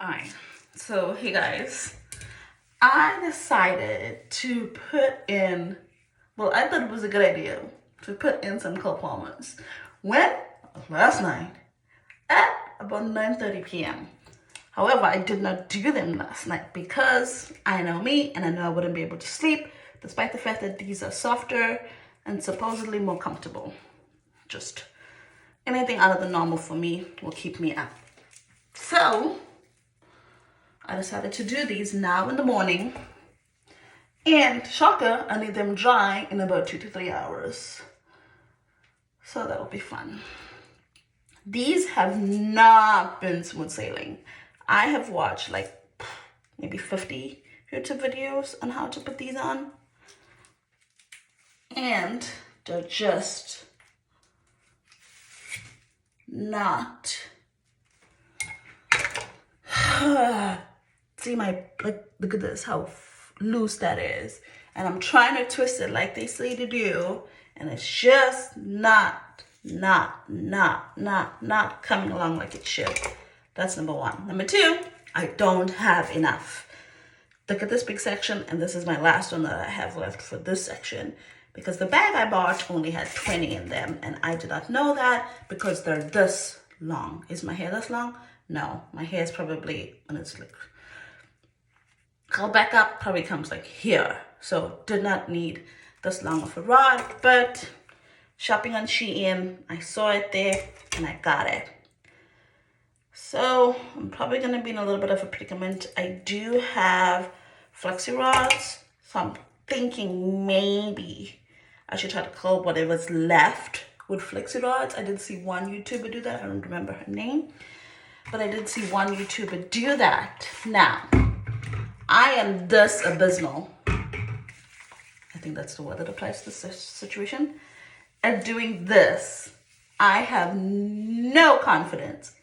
Alright, so hey guys, I decided to put in, well, I thought it was a good idea to put in some Curlformers. When? Last night at about 9:30 p.m. However, I did not do them last night because I know me and I know I wouldn't be able to sleep despite the fact that these are softer and supposedly more comfortable. Just anything out of the normal for me will keep me up. So I decided to do these now in the morning, and shocker, I need them dry in about 2 to 3 hours. So that'll be fun. These have not been smooth sailing. I have watched like maybe 50 YouTube videos on how to put these on, and they're just not see my, like, look at this, how loose that is. And I'm trying to twist it like they say to do, and it's just not coming along like it should. That's number one. Number two, I don't have enough. Look at this big section, and this is my last one that I have left for this section, because the bag I bought only had 20 in them, and I did not know that because they're this long. Is my hair this long? No, my hair is probably, when it's like curl back up, probably comes like here. So did not need this long of a rod, but shopping on Shein, I saw it there and I got it. So I'm probably gonna be in a little bit of a predicament. I do have flexi rods, so I'm thinking maybe I should try to curl whatever's left with flexi rods. I did see one YouTuber do that. I don't remember her name, but I did see one YouTuber do that. Now, I am this abysmal, I think that's the word that applies to this situation, at doing this. I have no confidence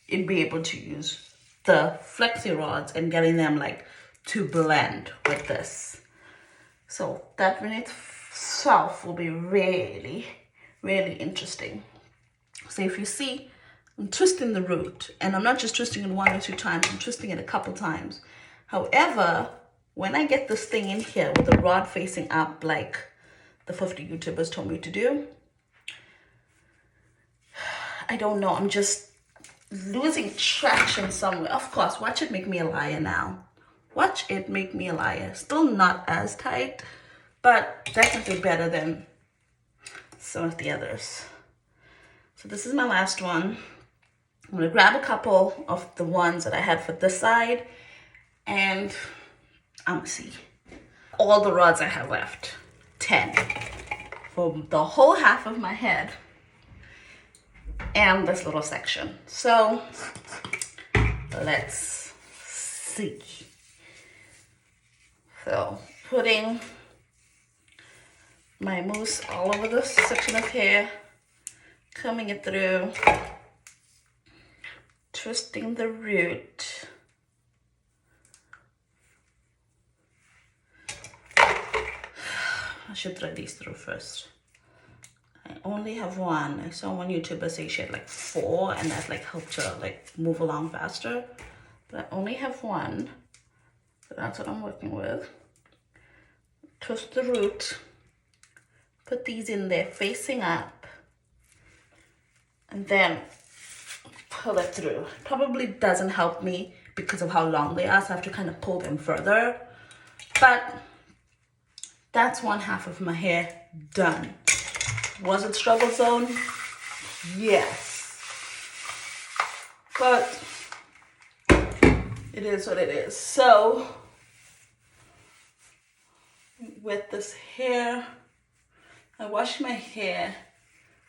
in being able to use the flexi rods and getting them like to blend with this. So that in itself will be really interesting. So if you see, I'm twisting the root, and I'm not just twisting it 1 or 2 times, I'm twisting it a couple times. However, when I get this thing in here with the rod facing up like the 50 YouTubers told me to do, I don't know, I'm just losing traction somewhere. Of course, watch it make me a liar now. Watch it make me a liar. Still not as tight, but definitely better than some of the others. So this is my last one. I'm gonna grab a couple of the ones that I had for this side, and I'm gonna see all the rods I have left. 10 for the whole half of my head and this little section. So let's see. So putting my mousse all over this section of hair, combing it through, twisting the root, I should thread these through first. I only have one. I saw one YouTuber say she had like 4, and that like helped her like move along faster. But I only have one, so that's what I'm working with. Twist the root, put these in there facing up, and then pull it through. Probably doesn't help me because of how long they are, so I have to kind of pull them further. But that's one half of my hair done. Was it struggle zone? Yes. But it is what it is. So with this hair, I washed my hair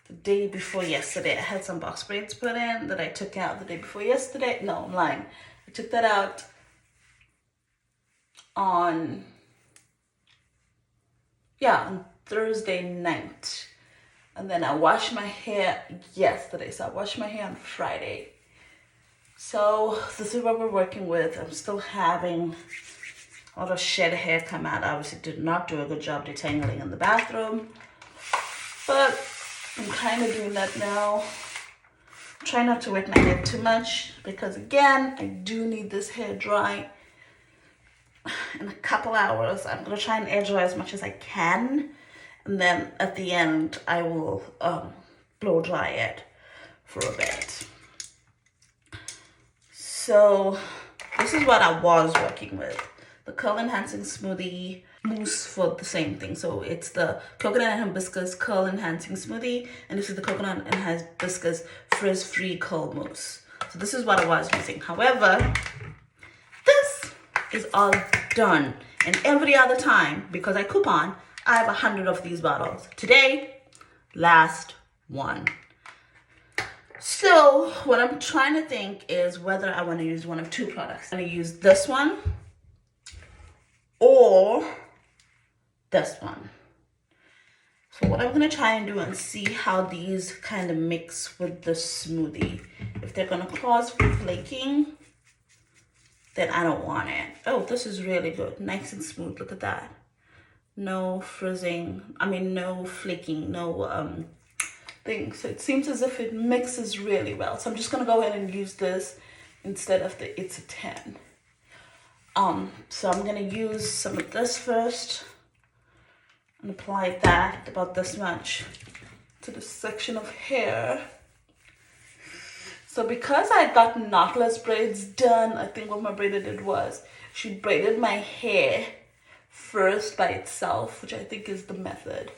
the day before yesterday. I had some box braids put in that I took out the day before yesterday. No, I'm lying. I took that out on Thursday night. And then I washed my hair yesterday. So I washed my hair on Friday. So this is what we're working with. I'm still having a lot of shed hair come out. Obviously did not do a good job detangling in the bathroom, but I'm kind of doing that now. try not to wet my hair too much because again, I do need this hair dry in a couple hours. I'm gonna try and air dry as much as I can, and then at the end I will blow dry it for a bit. So this is what I was working with. The curl enhancing smoothie mousse for the same thing. So it's the coconut and hibiscus curl enhancing smoothie, and this is the coconut and hibiscus frizz free curl mousse. So this is what I was using. However, this is all done, and every other time, because I coupon, I have 100 of these bottles. Today, last one. So what I'm trying to think is whether I want to use one of two products. I'm going to use this one or this one. So what I'm going to try and do and see how these kind of mix with the smoothie. If they're going to cause flaking, then I don't want it. Oh, this is really good. Nice and smooth. Look at that. No frizzing. No flaking. No thing. So it seems as if it mixes really well. So I'm just going to go ahead and use this instead of the It's a 10. So I'm going to use some of this first and apply that about this much to the section of hair. So because I got knotless braids done, I think what my braider did was she braided my hair first by itself, which I think is the method.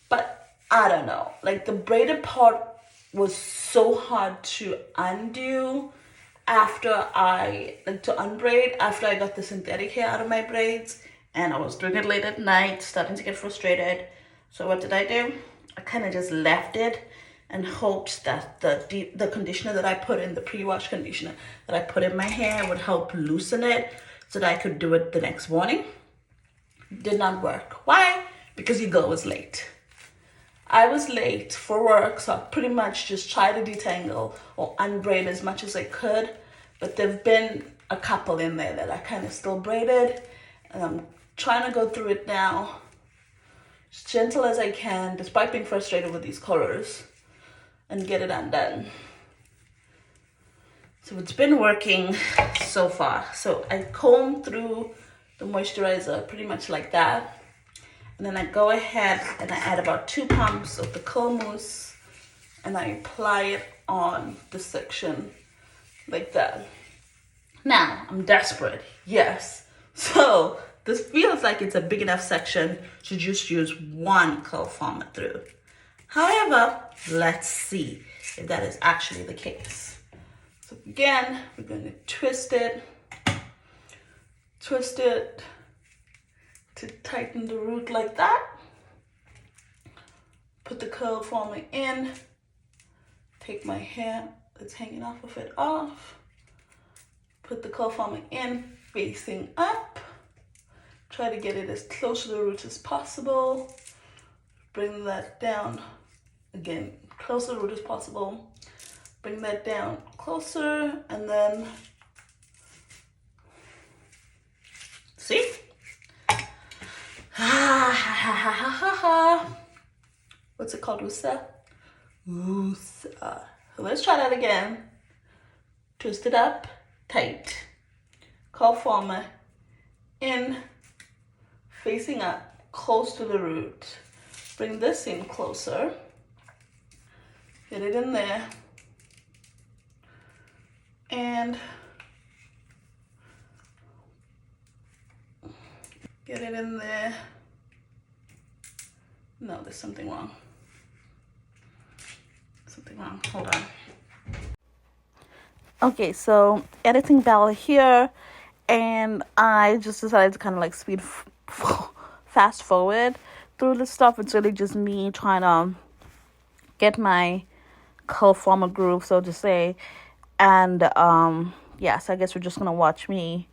But I don't know, like the braided part was so hard to undo after I unbraid after I got the synthetic hair out of my braids, and I was doing it late at night, starting to get frustrated. So what did I do? I kind of just left it and hoped that the conditioner that I put in, the pre-wash conditioner that I put in my hair would help loosen it so that I could do it the next morning. Did not work. Why? Because your girl was late. I was late for work, so I pretty much just tried to detangle or unbraid as much as I could. But there've been a couple in there that I kind of still braided, and I'm trying to go through it now as gentle as I can, despite being frustrated with these colors, and get it undone. So it's been working so far. So I comb through the moisturizer pretty much like that. And then I go ahead and I add about 2 pumps of the curl mousse and I apply it on the section like that. Now, I'm desperate, yes. So this feels like it's a big enough section to just use one Curlformer through. However, let's see if that is actually the case. So again, we're going to twist it to tighten the root like that. Put the Curlformer in, take my hair that's hanging off of it off, put the Curlformer in facing up, try to get it as close to the root as possible, bring that down, again, close to the root as possible, bring that down closer, and then, see? What's it called? Wusa? Wusa. So let's try that again. Twist it up, tight. Curlformer in, facing up, close to the root. Bring this in closer. Get it in there. And get it in there. No, there's something wrong. Something wrong. Hold on. Okay, so editing bell here, and I just decided to kind of like fast forward through this stuff. It's really just me trying to get my Curlformer groove, so to say. And yes, I guess we're just gonna watch me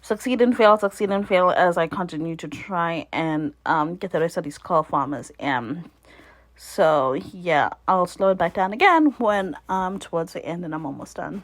succeed and fail as I continue to try and get the rest of these Curlformers in. So yeah, I'll slow it back down again when I'm towards the end and I'm almost done.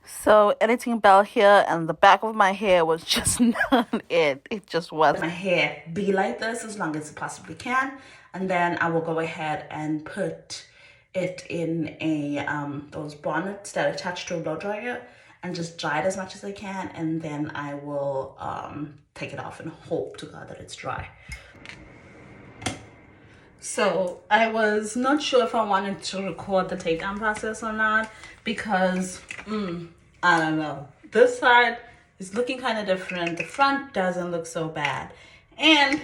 So editing bell here and the back of my hair was just not it. It just wasn't. My hair be like this as long as it possibly can. And then I will go ahead and put it in a those bonnets that attach to a blow dryer and just dry it as much as I can. And then I will take it off and hope to God that it's dry. So I was not sure if I wanted to record the takedown process or not because I don't know. This side is looking kind of different. The front doesn't look so bad. And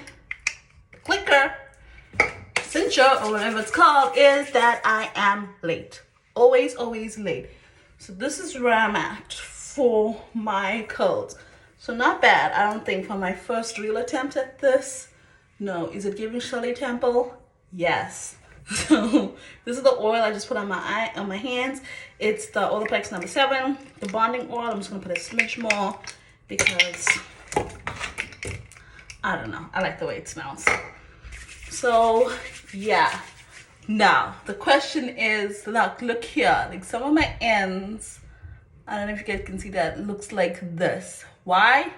the clicker, cincher, or whatever it's called, is that I am late. Always, always late. So this is where I'm at for my curls. So not bad, I don't think, for my first real attempt at this. No, is it giving Shirley Temple? Yes. So this is the oil I just put on my hands. It's the Olaplex number 7, the bonding oil. I'm just gonna put a smidge more because I don't know. I like the way it smells. So yeah. Now the question is, look here. Like some of my ends, I don't know if you guys can see that, it looks like this. Why?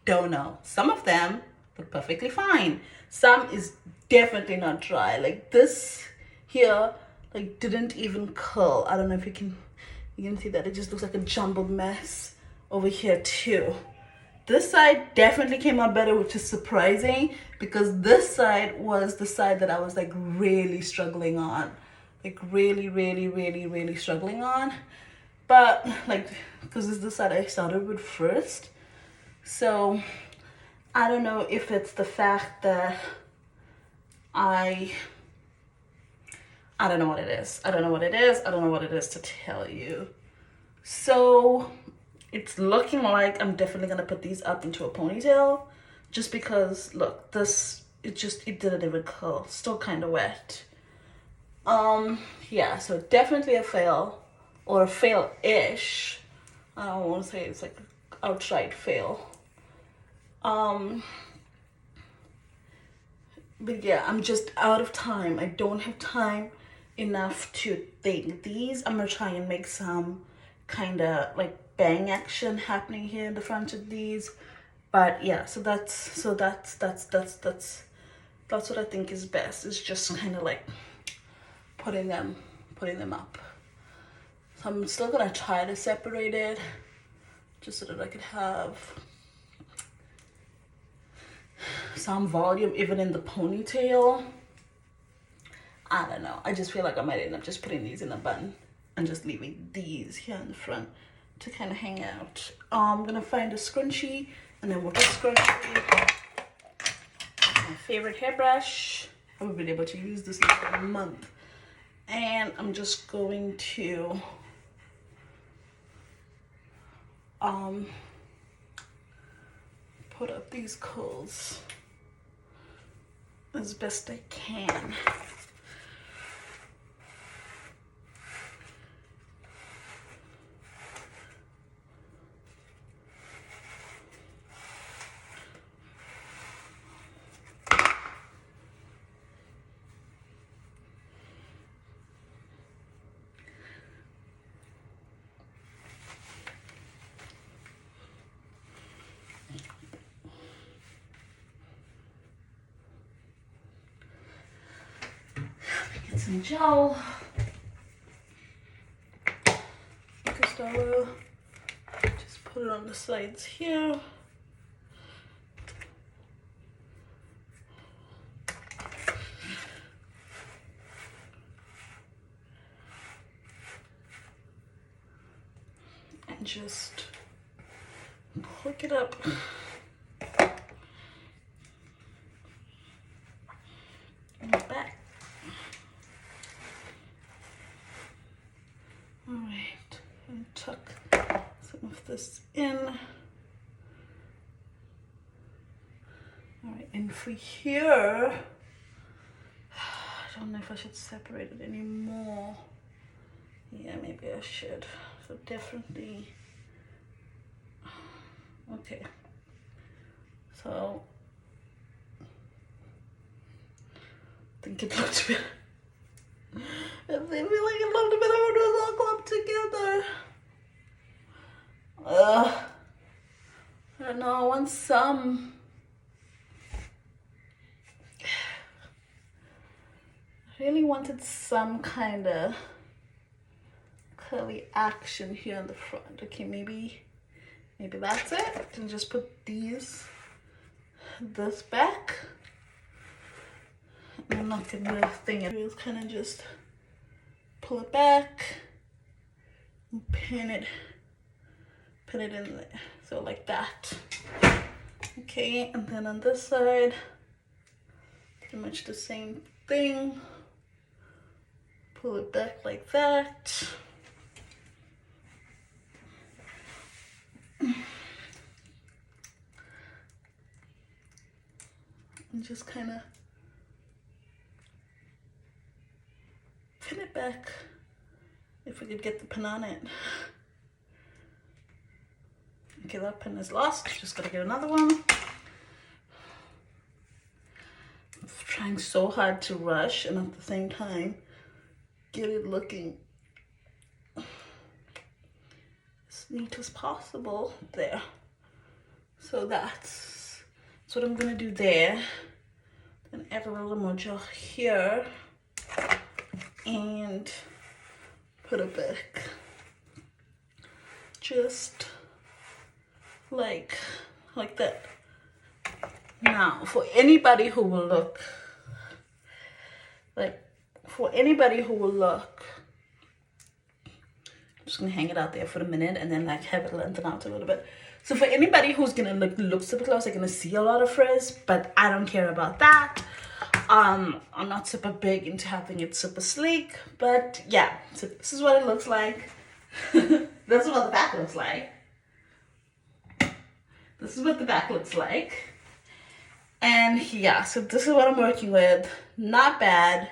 Don't know. Some of them look perfectly fine. Some is definitely not dry. Like this here, like didn't even curl. I don't know if you can see that. It just looks like a jumbled mess over here too. This side definitely came out better, which is surprising because this side was the side that I was like really struggling on. Like really struggling on. But like, because this is the side I started with first. So I don't know if it's the fact that I don't know what it is. I don't know what it is. I don't know what it is to tell you. So it's looking like I'm definitely gonna put these up into a ponytail just because look, this it didn't even curl. Still kind of wet. Yeah, so definitely a fail, or a fail-ish. I don't want to say it's like outright fail. But yeah, I'm just out of time. I don't have time enough to think. These, I'm gonna try and make some kind of like bang action happening here in the front of these. But yeah, so that's what I think is best. Is just kind of like putting them up. So I'm still gonna try to separate it just so that I could have some volume even in the ponytail. I don't know. I just feel like I might end up just putting these in a bun and just leaving these here in the front to kind of hang out. I'm gonna find a scrunchie and then we'll just scrunchie. My favorite hairbrush. I haven't been able to use this in a month. And I'm just going to put up these curls as best I can. Get some gel. Just put it on the sides here. And just hook it up. And back. All right, and tuck some of this in. All right, and for here, I don't know if I should separate it anymore. Yeah, maybe I should. So definitely, okay. So, I think it looked better. I feel like it looked better when it was all clumped together. I don't know, I want some. I really wanted some kind of curly action here in the front. Okay, maybe that's it. And just put this back. I'm not gonna do the thing. It's kind of just pull it back and pin it in there. So like that. Okay, and then on this side, pretty much the same thing. Pull it back like that. And just kind of pin it back. If we could get the pin on it. Okay, that pin is lost. Just gotta get another one. I'm trying so hard to rush and at the same time get it looking as neat as possible there. So that's what I'm gonna do there. Then add a little more gel here and put it back. Just like that. Now, for anybody who will look, I'm just gonna hang it out there for a minute and then like have it lengthen out a little bit. So for anybody who's gonna look super close, they're gonna see a lot of frizz, but I don't care about that. I'm not super big into having it super sleek, but yeah, so this is what it looks like. This is what the back looks like. This is what the back looks like. And yeah, so this is what I'm working with. Not bad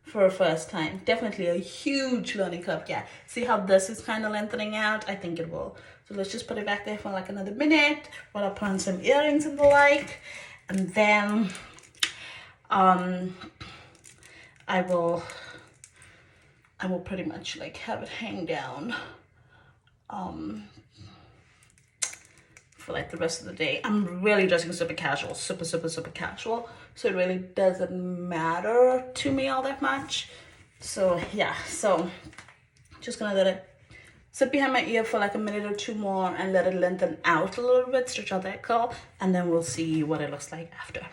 for a first time. Definitely a huge learning curve. Yeah, see how this is kind of lengthening out? I think it will. So let's just put it back there for like another minute while I put on some earrings and the like. And then I will pretty much like have it hang down for like the rest of the day. I'm really dressing super casual, super casual, so it really doesn't matter to me all that much. So yeah, so just gonna let it sit behind my ear for like a minute or two more and let it lengthen out a little bit, stretch out that curl, and then we'll see what it looks like after.